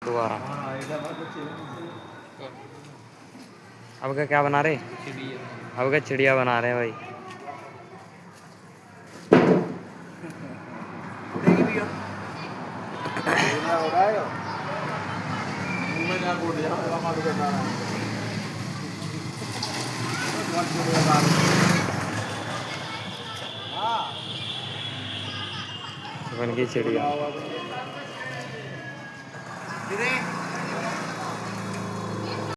दोबारा अब क्या बना रहे? अब क्या चिड़िया बना रहे हैं भाई। बन गई चिड़िया।